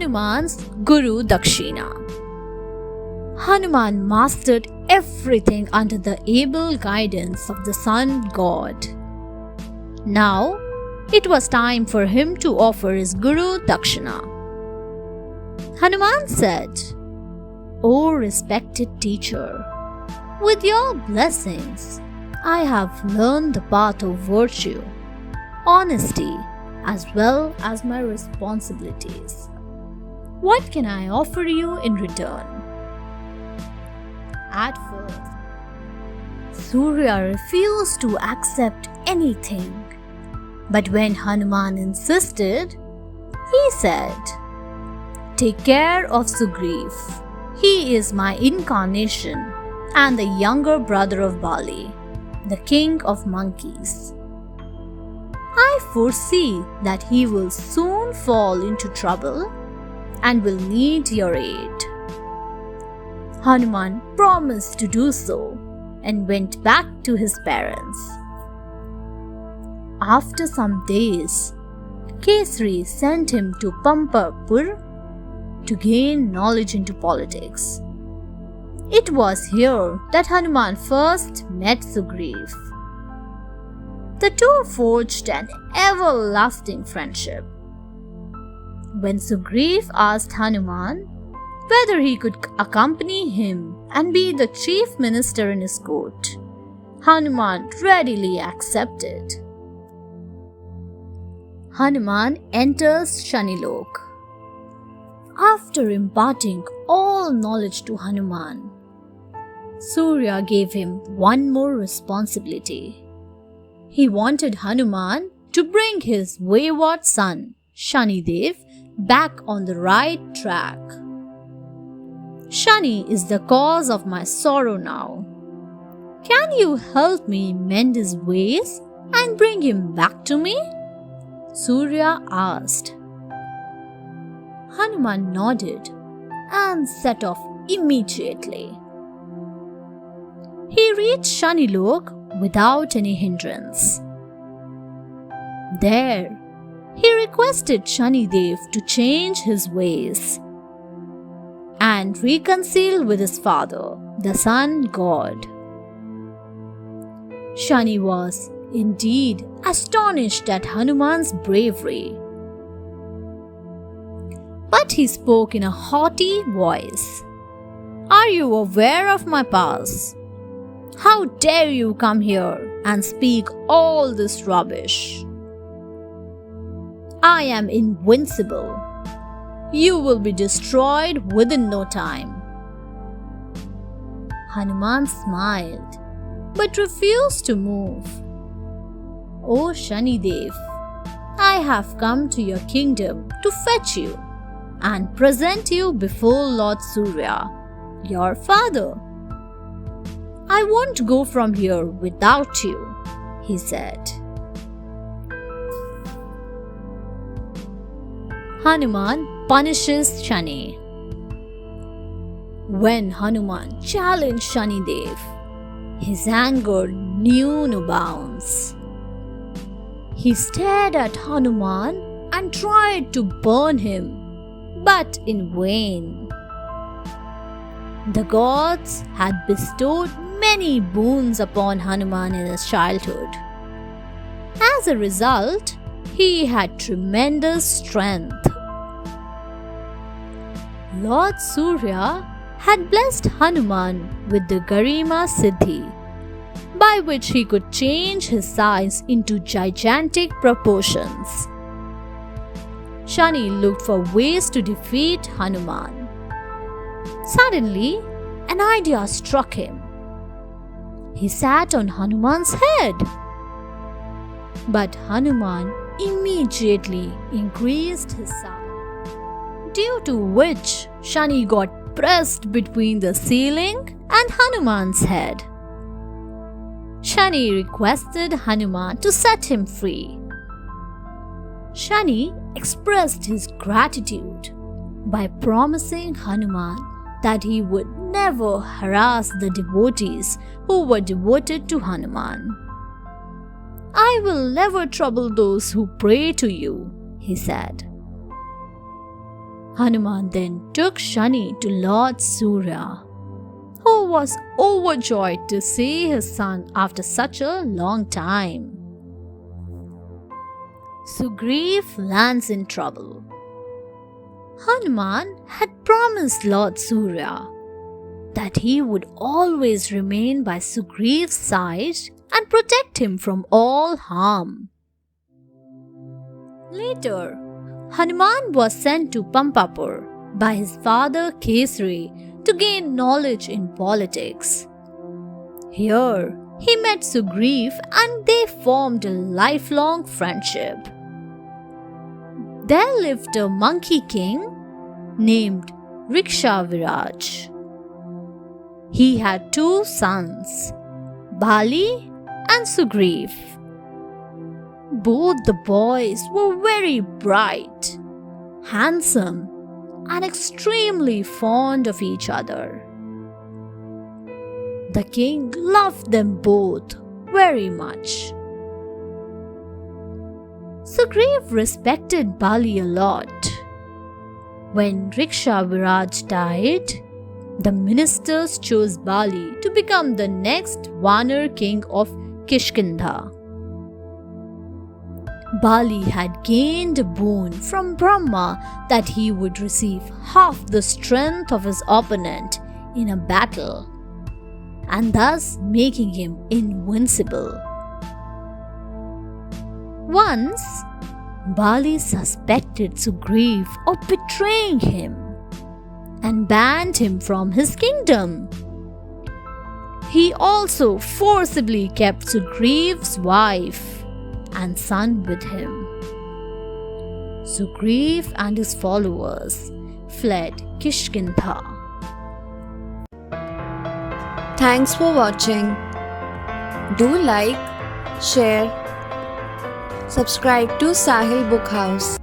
Hanumans Guru Dakshina. Hanuman mastered everything under the able guidance of the sun god. Now, it was time for him to offer his Guru Dakshina. Hanuman said, "O respected teacher, with your blessings, I have learned the path of virtue, honesty, as well as my responsibilities. What can I offer you in return?" At first, Surya refused to accept anything. But when Hanuman insisted, he said, "Take care of Sugriv. He is my incarnation and the younger brother of Bali, the king of monkeys. I foresee that he will soon fall into trouble and will need your aid." Hanuman promised to do so and went back to his parents. After some days, Kesari sent him to Pampapur to gain knowledge into politics. It was here that Hanuman first met Sugriv. The two forged an everlasting friendship. When Sugriv asked Hanuman whether he could accompany him and be the chief minister in his court, Hanuman readily accepted. Hanuman enters Shaniluk. After imparting all knowledge to Hanuman, Surya gave him one more responsibility. He wanted Hanuman to bring his wayward son, Shanidev, back on the right track. "Shani is the cause of my sorrow now. Can you help me mend his ways and bring him back to me?" Surya asked. Hanuman nodded and set off immediately. He reached Shaniluk without any hindrance. There, he requested Shanidev to change his ways and reconcile with his father, the sun god. Shani was indeed astonished at Hanuman's bravery. But he spoke in a haughty voice. "Are you aware of my past? How dare you come here and speak all this rubbish? I am invincible. You will be destroyed within no time." Hanuman smiled, but refused to move. "O Shanidev, I have come to your kingdom to fetch you and present you before Lord Surya, your father. I won't go from here without you," he said. Hanuman punishes Shani. When Hanuman challenged Shanidev, his anger knew no bounds. He stared at Hanuman and tried to burn him, but in vain. The gods had bestowed many boons upon Hanuman in his childhood. As a result, he had tremendous strength. Lord Surya had blessed Hanuman with the Garima Siddhi, by which he could change his size into gigantic proportions. Shani looked for ways to defeat Hanuman. Suddenly, an idea struck him. He sat on Hanuman's head. But Hanuman immediately increased his size, due to which Shani got pressed between the ceiling and Hanuman's head. Shani requested Hanuman to set him free. Shani expressed his gratitude by promising Hanuman that he would never harass the devotees who were devoted to Hanuman. "I will never trouble those who pray to you," he said. Hanuman then took Shani to Lord Surya, who was overjoyed to see his son after such a long time. Sugriv lands in trouble. Hanuman had promised Lord Surya that he would always remain by Sugriv's side and protect him from all harm. Later, Hanuman was sent to Pampapur by his father Kesari to gain knowledge in politics. Here, he met Sugriv and they formed a lifelong friendship. There lived a monkey king named Rikshaviraj. He had two sons, Bali and Sugriv. Both the boys were very bright, handsome, and extremely fond of each other. The king loved them both very much. Sugriv respected Bali a lot. When Rikshaviraj died, the ministers chose Bali to become the next Vanar king of Kishkindha. Bali had gained a boon from Brahma that he would receive half the strength of his opponent in a battle, and thus making him invincible. Once, Bali suspected Sugriv of betraying him and banned him from his kingdom. He also forcibly kept Sugriv's wife and son with him. Sugriv and his followers fled Kishkindha. Thanks for watching. Do like, share, subscribe to Sahil Book House.